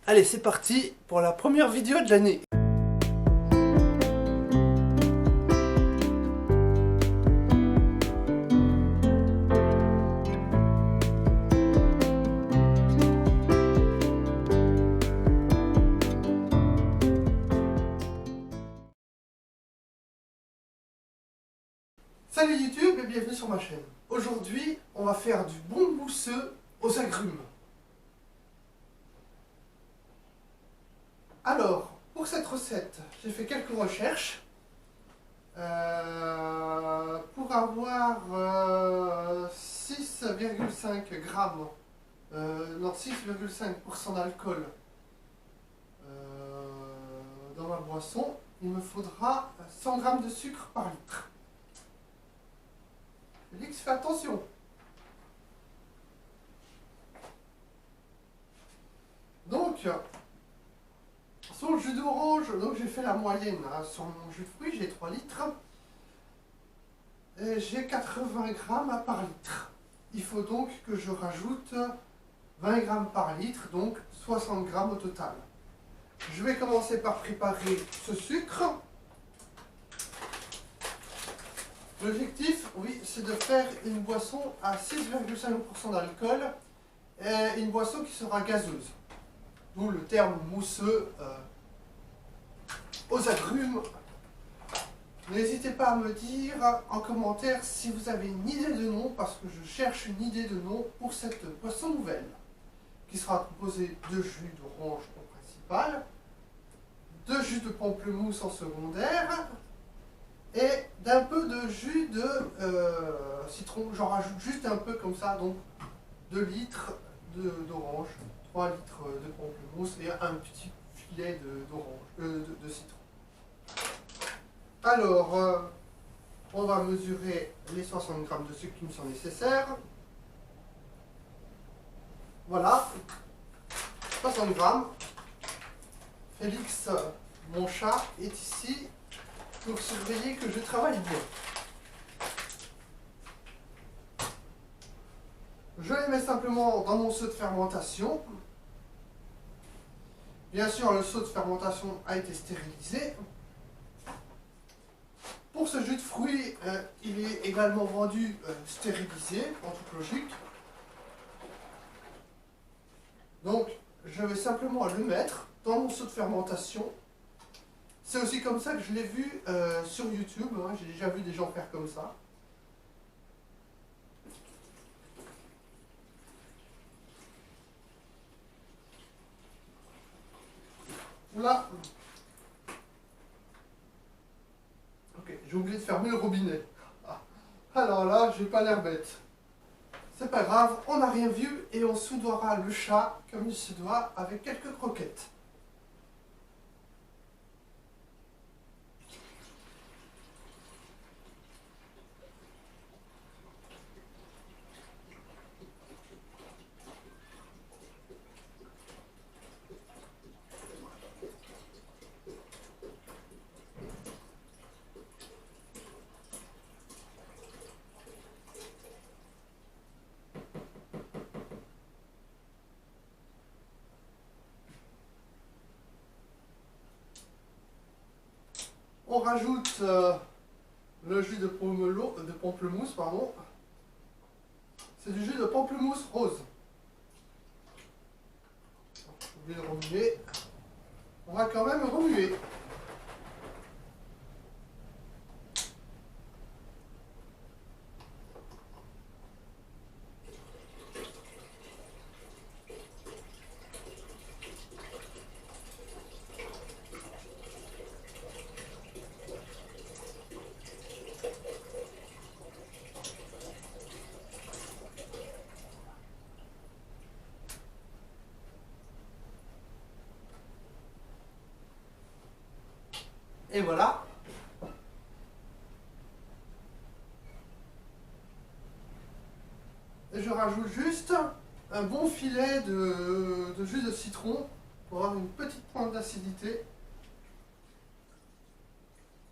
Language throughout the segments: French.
Allez, c'est parti pour la première vidéo de l'année. Salut YouTube et bienvenue sur ma chaîne. Aujourd'hui, on va faire du bon mousseux aux agrumes. Alors, pour cette recette, j'ai fait quelques recherches. Pour avoir 6,5 grammes, non 6,5% d'alcool dans ma boisson, il me faudra 100 grammes de sucre par litre. Félix, fais attention. Donc, sur le jus d'orange, donc j'ai fait la moyenne. Hein, sur mon jus de fruits, j'ai 3 litres. Et j'ai 80 grammes par litre. Il faut donc que je rajoute 20 grammes par litre, donc 60 grammes au total. Je vais commencer par préparer ce sucre. L'objectif, oui, c'est de faire une boisson à 6,5% d'alcool et une boisson qui sera gazeuse. D'où le terme mousseux aux agrumes. N'hésitez pas à me dire en commentaire si vous avez une idée de nom, parce que je cherche une idée de nom pour cette boisson nouvelle, qui sera composée de jus d'orange en principal, de jus de pamplemousse en secondaire, et d'un peu de jus de citron. J'en rajoute juste un peu comme ça, donc 2 litres d'orange, 3 litres de pamplemousse et un petit filet de citron. Alors, on va mesurer les 60 grammes de sucre qui me sont nécessaires. Voilà, 60 grammes. Félix, mon chat, est ici pour surveiller que je travaille bien. Je les mets simplement dans mon seau de fermentation. Bien sûr, le seau de fermentation a été stérilisé. Pour ce jus de fruits, il est également vendu stérilisé, en toute logique. Donc, je vais simplement le mettre dans mon seau de fermentation. C'est aussi comme ça que je l'ai vu sur YouTube, hein. J'ai déjà vu des gens faire comme ça. Là. Ok, j'ai oublié de fermer le robinet. Ah. Alors là, j'ai pas l'air bête. C'est pas grave, on n'a rien vu et on soudoira le chat comme il se doit avec quelques croquettes. On rajoute le jus de pamplemousse, pardon. C'est du jus de pamplemousse rose. Je vais le remuer. On va quand même remuer. Et voilà. Et je rajoute juste un bon filet de jus de citron pour avoir une petite pointe d'acidité.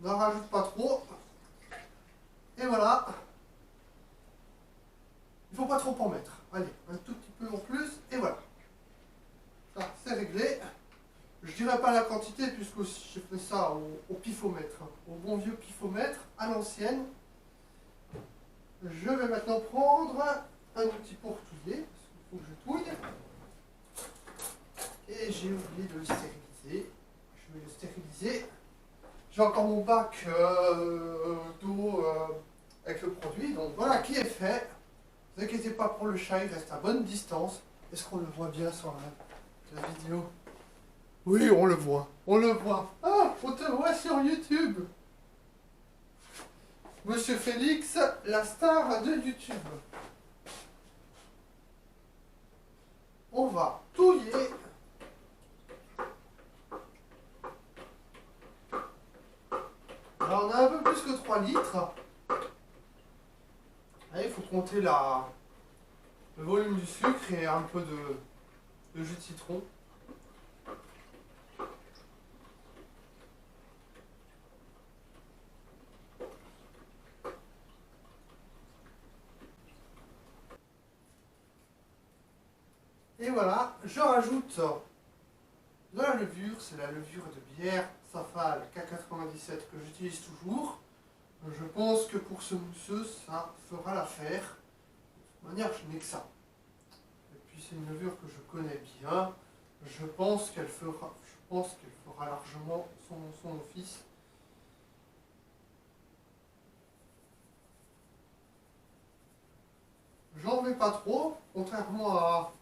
N'en rajoute pas trop. Et voilà. Il ne faut pas trop en mettre. Allez, un tout petit peu en plus. Et voilà. Ça, c'est est réglé. Je dirais pas la quantité puisque je fais ça au pifomètre, hein, au bon vieux pifomètre à l'ancienne. Je vais maintenant prendre un outil pour touiller, parce qu'il faut que je touille. Et j'ai oublié de le stériliser. Je vais le stériliser. J'ai encore mon bac d'eau avec le produit, donc voilà qui est fait. Ne vous inquiétez pas pour le chat, il reste à bonne distance. Est-ce qu'on le voit bien sur la vidéo? Oui, on le voit. On le voit. Ah, on te voit sur YouTube. Monsieur Félix, la star de YouTube. On va touiller. Alors, on a un peu plus que 3 litres. Allez, il faut compter le volume du sucre et un peu de jus de citron. Et voilà, je rajoute de la levure, c'est la levure de bière Safal K97 que j'utilise toujours. Je pense que pour ce mousseux, ça fera l'affaire. De toute manière, je n'ai que ça. Et puis c'est une levure que je connais bien. Je pense qu'elle fera largement son office. J'en mets pas trop, contrairement à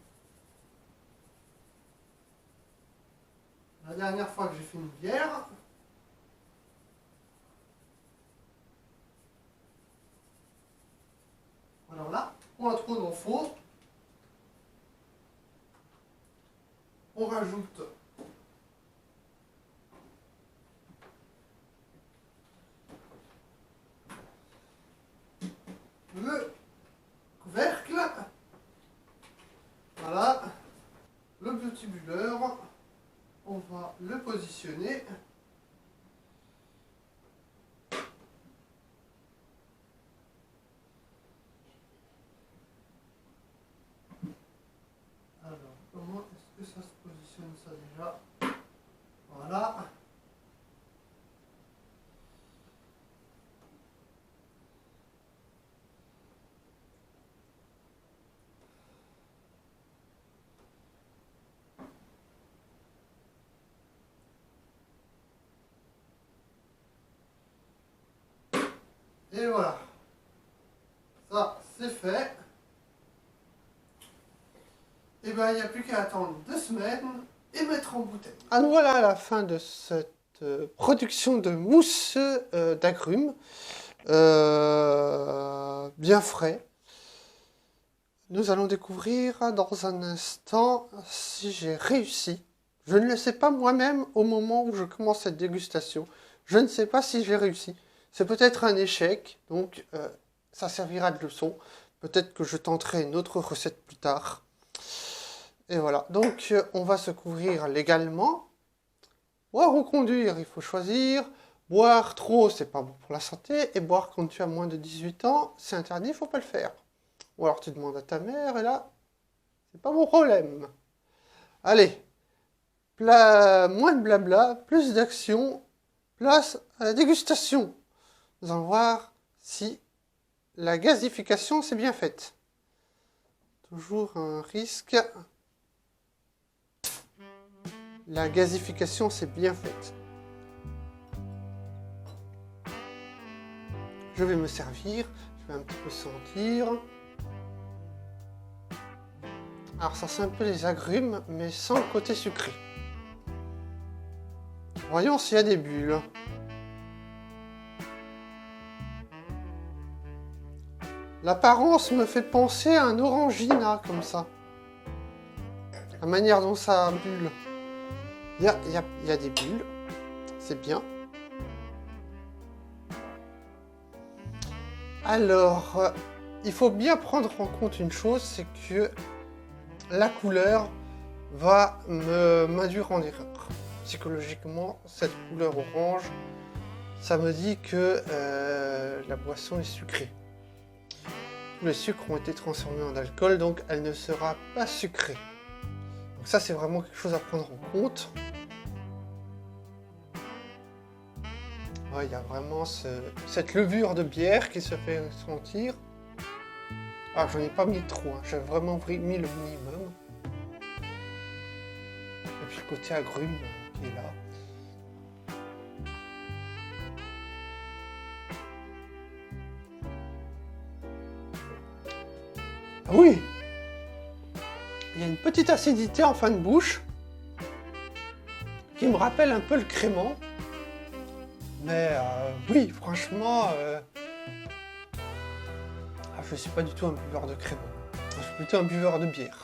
la dernière fois que j'ai fait une bière. Alors là, point trop d'en faut. On rajoute le couvercle. Voilà. Le petit bulleur. On va le positionner. Alors, comment est-ce que ça se positionne ça déjà? Voilà. Et voilà. Ça, c'est fait. Et bien, il n'y a plus qu'à attendre 2 semaines et mettre en bouteille. Ah, nous voilà à la fin de cette production de mousse d'agrumes. Bien frais. Nous allons découvrir dans un instant si j'ai réussi. Je ne le sais pas moi-même au moment où je commence cette dégustation. Je ne sais pas si j'ai réussi. C'est peut-être un échec, donc ça servira de leçon. Peut-être que je tenterai une autre recette plus tard. Et voilà, donc on va se couvrir légalement. Boire ou conduire, il faut choisir. Boire trop, c'est pas bon pour la santé. Et boire quand tu as moins de 18 ans, c'est interdit, il faut pas le faire. Ou alors tu demandes à ta mère, et là, c'est pas mon problème. Allez, moins de blabla, plus d'action, place à la dégustation. Nous allons voir si la gazification s'est bien faite. Toujours un risque. La gazification s'est bien faite. Je vais me servir, je vais un petit peu sentir. Alors ça sent un peu les agrumes, mais sans le côté sucré. Voyons s'il y a des bulles. L'apparence me fait penser à un orangina, comme ça. La manière dont ça bulle. Il y a des bulles, c'est bien. Alors, il faut bien prendre en compte une chose, c'est que la couleur va m'induire en erreur. Psychologiquement, cette couleur orange, ça me dit que la boisson est sucrée. Tous les sucres ont été transformés en alcool, donc elle ne sera pas sucrée. Donc ça, c'est vraiment quelque chose à prendre en compte. Ouais, il y a vraiment cette levure de bière qui se fait sentir. Ah, j'en ai pas mis trop, hein. J'ai vraiment mis le minimum. Et puis le côté agrume qui est là. Ah oui! Il y a une petite acidité en fin de bouche qui me rappelle un peu le crément. Mais oui, franchement, je suis pas du tout un buveur de crément. Je suis plutôt un buveur de bière.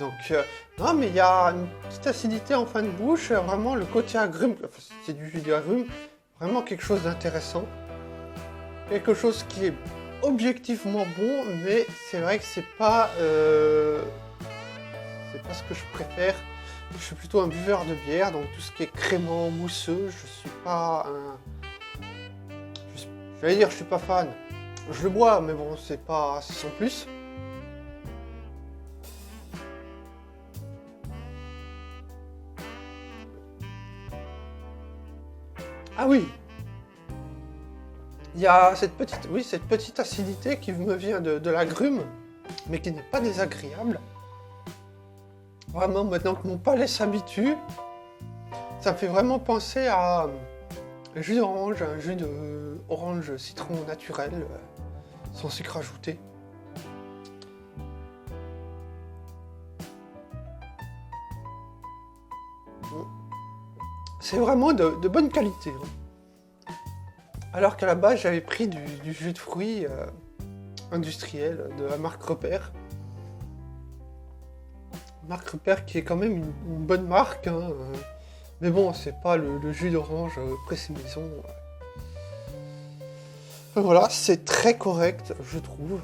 Donc, non, mais il y a une petite acidité en fin de bouche. Vraiment, le côté agrume, enfin, c'est du jus d'agrume, vraiment quelque chose d'intéressant. Quelque chose qui est objectivement bon, mais c'est vrai que c'est pas ce que je préfère. Je suis plutôt un buveur de bière, donc tout ce qui est crémant, mousseux, je suis pas un... J'allais dire, je suis pas fan. Je le bois, mais bon, c'est pas... c'est sans plus. Ah oui! Il y a cette petite acidité qui me vient de l'agrume, mais qui n'est pas désagréable. Vraiment, maintenant que mon palais s'habitue, ça me fait vraiment penser à un jus d'orange, un jus d'orange citron naturel, sans sucre ajouté. C'est vraiment de bonne qualité. Alors qu'à la base, j'avais pris du jus de fruits industriel de la marque Repère. Marque Repère qui est quand même une bonne marque, hein, mais bon, c'est pas le jus d'orange pressé maison. Voilà, c'est très correct, je trouve.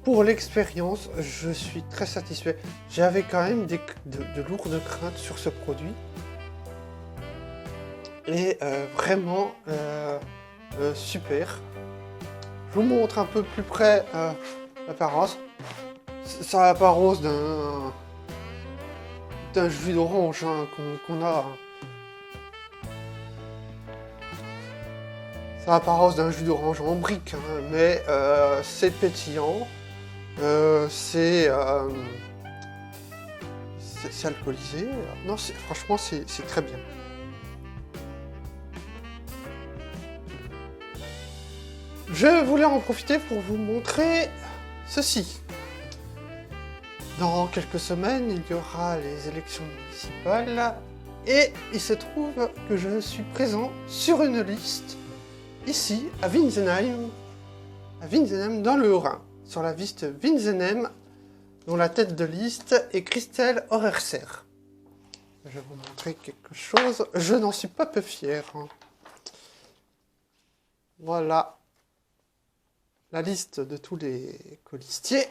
Pour l'expérience, je suis très satisfait. J'avais quand même de lourdes craintes sur ce produit. Et vraiment super. Je vous montre un peu plus près l'apparence. Ça a l'apparence d'un jus d'orange hein, qu'on a. Ça a l'apparence d'un jus d'orange en brique, hein, mais c'est pétillant. C'est alcoolisé. Non, franchement, c'est très bien. Je voulais en profiter pour vous montrer ceci. Dans quelques semaines, il y aura les élections municipales et il se trouve que je suis présent sur une liste ici à Winsenheim dans le Haut-Rhin, sur la liste Winsenheim, dont la tête de liste est Christelle Horerser. Je vais vous montrer quelque chose, je n'en suis pas peu fier. Voilà. La liste de tous les colistiers.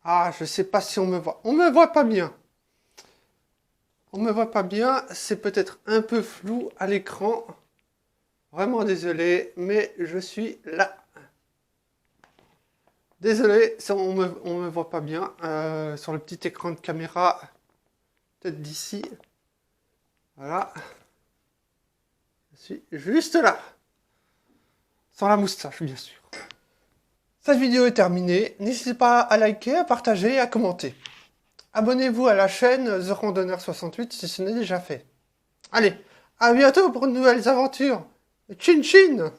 Ah, je sais pas si on me voit. On me voit pas bien. On me voit pas bien. C'est peut-être un peu flou à l'écran. Vraiment désolé, mais je suis là. Désolé, on me voit pas bien. Sur le petit écran de caméra, peut-être d'ici. Voilà. Je suis juste là. Sans la moustache, bien sûr. Cette vidéo est terminée. N'hésitez pas à liker, à partager et à commenter. Abonnez-vous à la chaîne The Randonneur 68 si ce n'est déjà fait. Allez, à bientôt pour de nouvelles aventures. Chin chin!